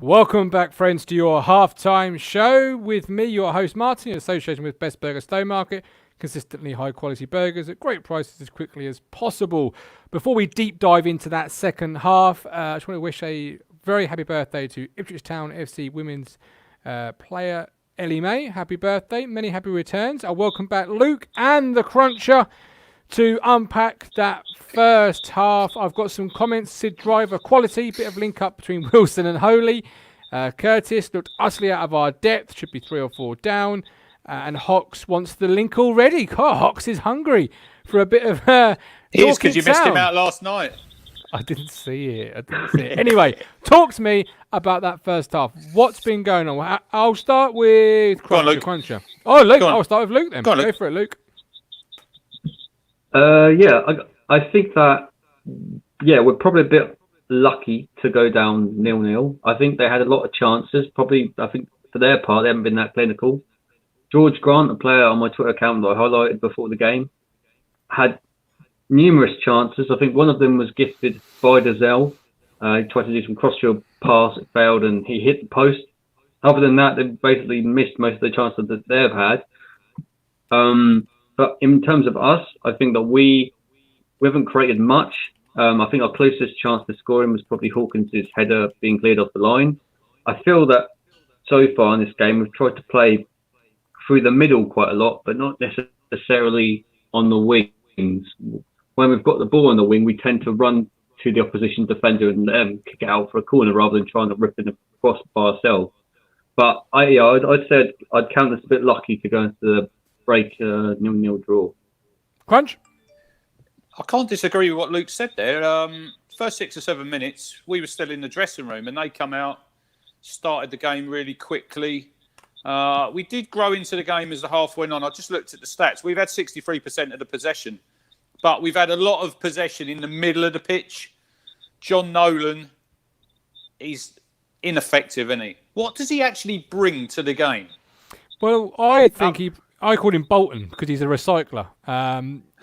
Welcome back, friends, to your halftime show with me, your host, Martin, in association with Best Burger Stowmarket. Consistently high-quality burgers at great prices as quickly as possible. Before we deep dive into that second half, I just want to wish a very happy birthday to Ipswich Town FC women's player Ellie May. Happy birthday. Many happy returns. I welcome back Luke and the Cruncher to unpack that first half. I've got some comments. Sid Driver quality, bit of link up between Wilson and Holy. Curtis looked utterly out of our depth, should be 3 or 4 down. And Hox wants the link already. God, Hox is hungry for a bit of He is, because you missed him out last night. I didn't see it. Anyway, talk to me about that first half. What's been going on? I'll start with Cruncher. Oh, Luke. I'll start with Luke then. Go for it, Luke. I think that, we're probably a bit lucky to go down 0-0. I think they had a lot of chances. I think for their part, they haven't been that clinical. George Grant, a player on my Twitter account that I highlighted before the game, had numerous chances. I think one of them was gifted by Dazelle. He tried to do some cross-field pass, it failed, and he hit the post. Other than that, they've basically missed most of the chances that they've had. But in terms of us, I think that we haven't created much. I think our closest chance to scoring was probably Hawkins' header being cleared off the line. I feel that so far in this game, we've tried to play through the middle quite a lot, but not necessarily on the wings. When we've got the ball on the wing, we tend to run to the opposition defender and let them kick it out for a corner rather than trying to rip it across by ourselves. But I'd say I'd count us a bit lucky to go into the break 0-0 draw. Crunch? I can't disagree with what Luke said there. First 6 or 7 minutes, we were still in the dressing room and they come out, started the game really quickly. We did grow into the game as the half went on. I just looked at the stats. We've had 63% of the possession, but we've had a lot of possession in the middle of the pitch. John Nolan, he's ineffective, isn't he? What does he actually bring to the game? Well, I think I called him Bolton because he's a recycler.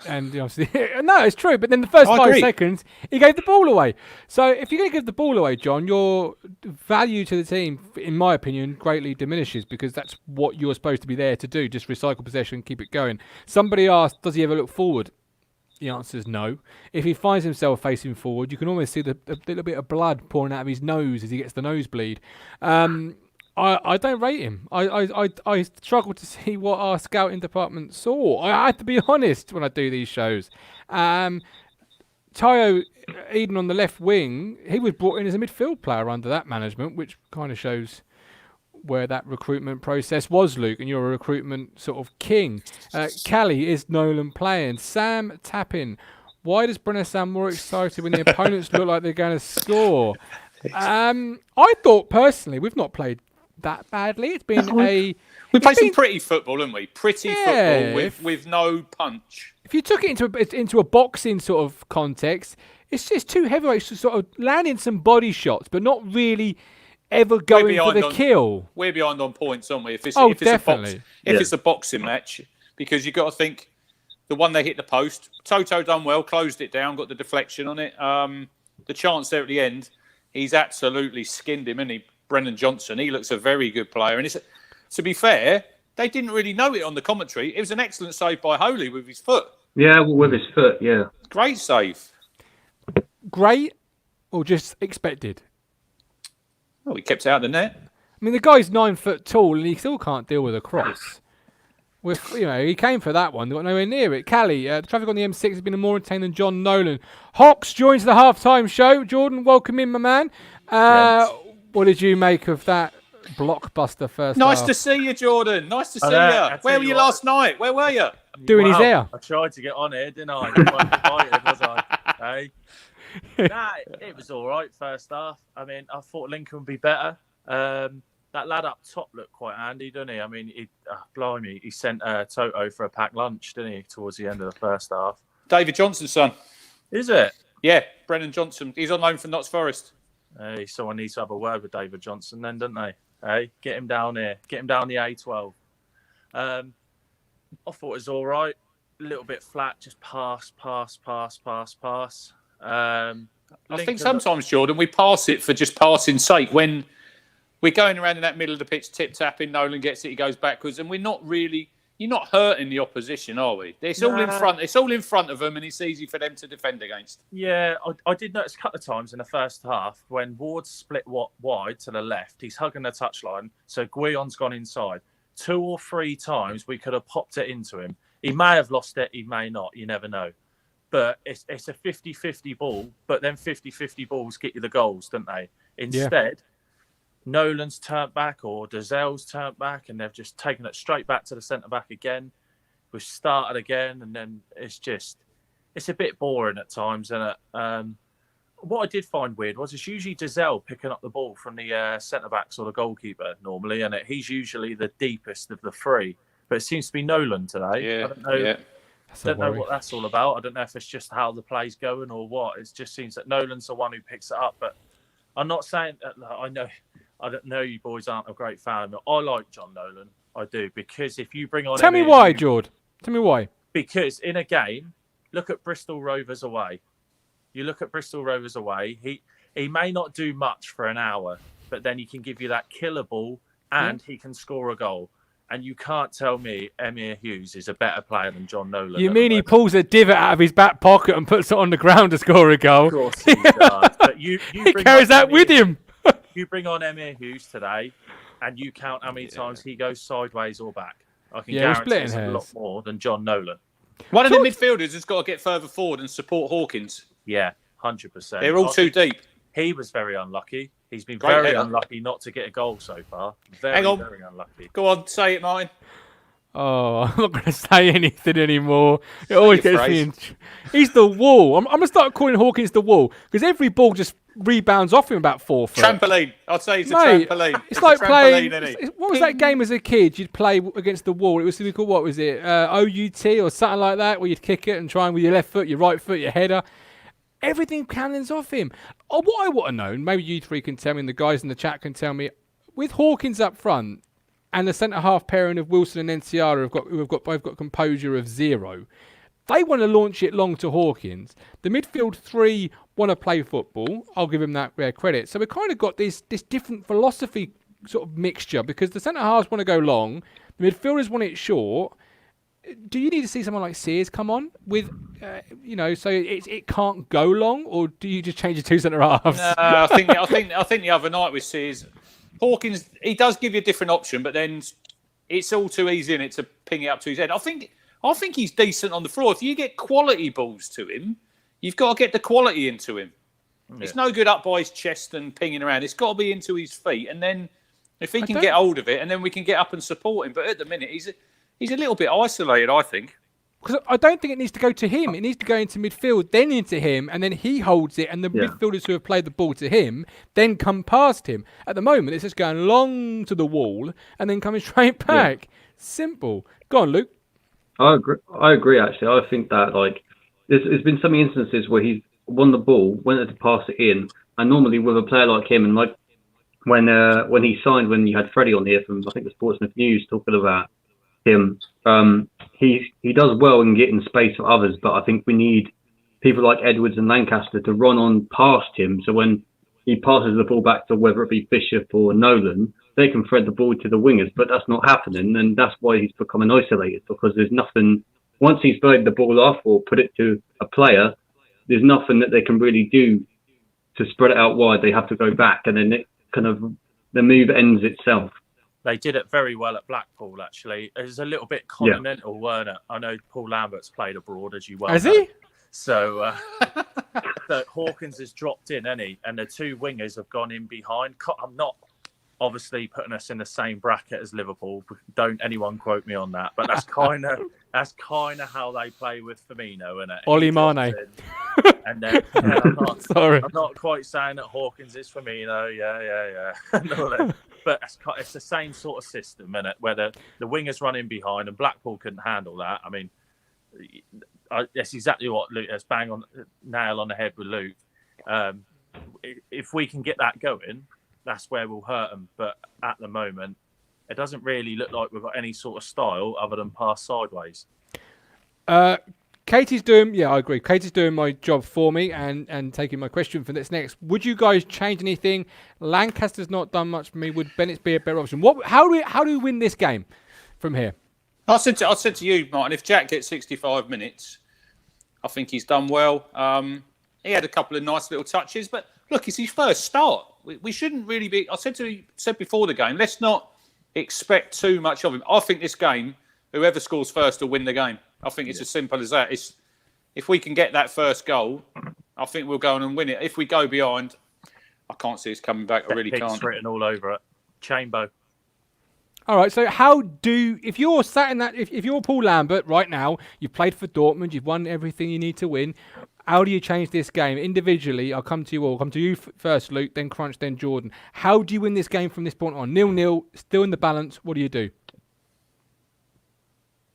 And obviously, no, it's true. But then the first 5 seconds, he gave the ball away. So if you're going to give the ball away, John, your value to the team, in my opinion, greatly diminishes because that's what you're supposed to be there to do. Just recycle possession, keep it going. Somebody asked, does he ever look forward? The answer is no. If he finds himself facing forward, you can almost see a little bit of blood pouring out of his nose as he gets the nosebleed. I don't rate him. I struggle to see what our scouting department saw. I have to be honest when I do these shows. Tayo Eden on the left wing, he was brought in as a midfield player under that management, which kind of shows where that recruitment process was, Luke, and you're a recruitment sort of king. Callie, is Nolan playing? Sam Tappin, why does Brenner sound more excited when the opponents look like they're going to score? I thought personally we've not played that badly. It's been we played some pretty football, haven't we? Football with no punch. If you took it into a boxing sort of context, it's just two heavyweights to sort of landing some body shots, but not really ever going for the kill. We're behind on points, aren't we? If it's a boxing match, because you've got to think the one they hit the post, Toto done well, closed it down, got the deflection on it. The chance there at the end, he's absolutely skinned him, isn't he? Brennan Johnson, he looks a very good player. And to be fair, they didn't really know it on the commentary. It was an excellent save by Holy with his foot. Yeah, with his foot, yeah. Great save. Great or just expected? Oh, he kept it out of the net. I mean, the guy's 9 foot tall and he still can't deal with a cross. He came for that one. They got nowhere near it. Callie, the traffic on the M6 has been more entertaining than John Nolan. Hox joins the halftime show. Jordan, welcome in, my man. What did you make of that blockbuster first Nice half? to see you, Jordan. Nice to see you. Where were you last night? Where were you? Doing his hair. I tried to get on here, didn't I? You weren't invited, was I? Hey? It was all right first half. I mean, I thought Lincoln would be better. That lad up top looked quite handy, didn't he? I mean, blimey, he sent Toto for a packed lunch, didn't he, towards the end of the first half? David Johnson's son. Is it? Yeah, Brennan Johnson. He's on loan from Notts Forest. Hey, someone needs to have a word with David Johnson then, don't they? Hey, get him down here. Get him down the A12. I thought it was all right. A little bit flat, just pass. I think sometimes, Jordan, we pass it for just passing's sake when we're going around in that middle of the pitch, tip-tapping, Nolan gets it, he goes backwards, and we're not really... You're not hurting the opposition, are we? It's all in front. It's all in front of them, and it's easy for them to defend against. Yeah, I did notice a couple of times in the first half when Ward's split wide to the left, he's hugging the touchline, so Guillon's gone inside. 2 or 3 times we could have popped it into him. He may have lost it, he may not, you never know. But it's a 50-50 ball, but then 50-50 balls get you the goals, don't they? Instead, Nolan's turned back or Dazell's turned back and they've just taken it straight back to the centre-back again. We've started again and then it's a bit boring at times. And what I did find weird was it's usually Dazell picking up the ball from the centre-backs or the goalkeeper normally, and he's usually the deepest of the 3. But it seems to be Nolan today. Yeah, I don't know. Don't know what that's all about. I don't know if it's just how the play's going or what. It just seems that Nolan's the one who picks it up. But I'm not saying that I don't know you boys aren't a great fan, but I like John Nolan. I do, because if you bring on... Tell me why, George. Tell me why. Because in a game, look at Bristol Rovers away. You look at Bristol Rovers away, he may not do much for an hour, but then he can give you that killer ball and he can score a goal. And you can't tell me Emir Hughes is a better player than John Nolan. You mean he pulls a divot out of his back pocket and puts it on the ground to score a goal? Of course he does. But you he carries that with him. You bring on Emir Hughes today, and you count how many times he goes sideways or back. I can guarantee it's a lot more than John Nolan. One of the midfielders has got to get further forward and support Hawkins. Yeah, 100%. They're all too deep. He was very unlucky. He's been very unlucky not to get a goal so far. Very unlucky. Go on, say it, Martin. Oh, I'm not going to say anything anymore. It always gets me in. He's the wall. I'm going to start calling Hawkins the wall because every ball just rebounds off him about 4 foot. Trampoline. I'd say it's a trampoline. It's like playing. What was that game as a kid? You'd play against the wall. It was called, what was it? OUT or something like that, where you'd kick it and try and with your left foot, your right foot, your header. Everything cannons off him. Oh, what I want to know, maybe you 3 can tell me, and the guys in the chat can tell me, with Hawkins up front and the centre half pairing of Wilson and Enciara who have both got composure of 0. They want to launch it long to Hawkins. The midfield 3 want to play football. I'll give him that rare credit. So we've kind of got this different philosophy sort of mixture because the centre halves want to go long, the midfielders want it short. Do you need to see someone like Sears come on with, so it can't go long, or do you just change the 2 centre halves? No, I think the other night with Sears, Hawkins, he does give you a different option, but then it's all too easy in it to ping it up to his head. I think he's decent on the floor. If you get quality balls to him, you've got to get the quality into him. Yeah. It's no good up by his chest and pinging around. It's got to be into his feet, and then if he can get hold of it, and then we can get up and support him. But at the minute, he's a little bit isolated, I think. Because I don't think it needs to go to him. It needs to go into midfield, then into him, and then he holds it, and the midfielders who have played the ball to him then come past him. At the moment, it's just going long to the wall and then coming straight back. Yeah. Simple. Go on, Luke. I agree, actually. I think that, there's been some instances where he's won the ball, wanted to pass it in, and normally with a player like him, and when he signed, when you had Freddie on here from, I think, the Sportsmith News talking about him, he does well in getting space for others, but I think we need people like Edwards and Lancaster to run on past him, so when he passes the ball back to whether it be Bishop or Nolan, they can thread the ball to the wingers, but that's not happening, and that's why he's becoming isolated, because there's nothing, once he's played the ball off or put it to a player, there's nothing that they can really do to spread it out wide. They have to go back, and then it kind of, the move ends itself. They did it very well at Blackpool, actually. It was a little bit continental, weren't it? I know Paul Lambert's played abroad, as you well know. Has he? So, so Hawkins has dropped in, hasn't he? And the 2 wingers have gone in behind. I'm not obviously putting us in the same bracket as Liverpool. Don't anyone quote me on that. But that's kind of how they play with Firmino, isn't it? Oli Mane. And then I'm not quite saying that Hawkins is Firmino. Yeah. But it's the same sort of system, isn't it? Where the wingers run in behind, and Blackpool couldn't handle that. I mean, that's exactly what Luke has bang on nail on the head with Luke. If we can get that going, that's where we'll hurt them. But at the moment, it doesn't really look like we've got any sort of style other than pass sideways. Katie's doing, yeah, I agree. Katie's doing my job for me and taking my question for this next. Would you guys change anything? Lancaster's not done much for me. Would Bennett's be a better option? How do we win this game from here? I said to you, Martin, if Jack gets 65 minutes, I think he's done well. He had a couple of nice little touches, but look, it's his first start. We shouldn't really be. I said before the game, let's not expect too much of him. I think this game, whoever scores first will win the game. I think it's as simple as that. If we can get that first goal, I think we'll go on and win it. If we go behind, I can't see us coming back. I really can't. Written all over it. Chambo. All right. So if you're sat in that, if you're Paul Lambert right now, you've played for Dortmund, you've won everything you need to win. How do you change this game individually? I'll come to you all. I'll come to you first, Luke, then Crunch, then Jordan. How do you win this game from this point on? 0-0, still in the balance. What do you do?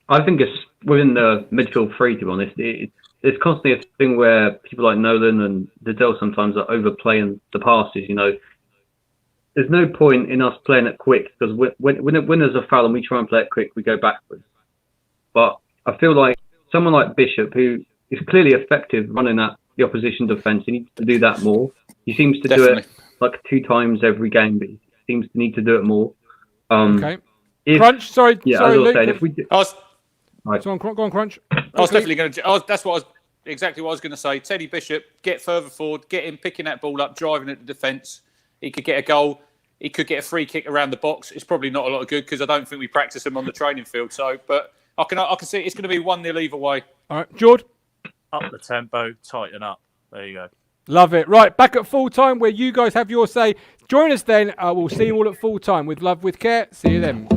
I think it's within the midfield three, to be honest. It's constantly a thing where people like Nolan and Liddell sometimes are overplaying the passes. You know, there's no point in us playing it quick because when there's a foul and we try and play it quick, we go backwards. But I feel like someone like Bishop, who is clearly effective running at the opposition defence, he needs to do that more. He seems to do it like 2 times every game, but he seems to need to do it more. Okay. Crunch, sorry, yeah, sorry, as I was Luke. saying, if we do, Right. So go on, Crunch. I was definitely going to. That's exactly what I was going to say. Teddy Bishop, get further forward, get him picking that ball up, driving at the defence. He could get a goal. He could get a free kick around the box. It's probably not a lot of good because I don't think we practice him on the training field. So, but I can see it's going to be 1-0 either way. All right, George. Up the tempo, tighten up. There you go. Love it. Right, back at full time where you guys have your say. Join us then. We'll see you all at full time with love, with care. See you then.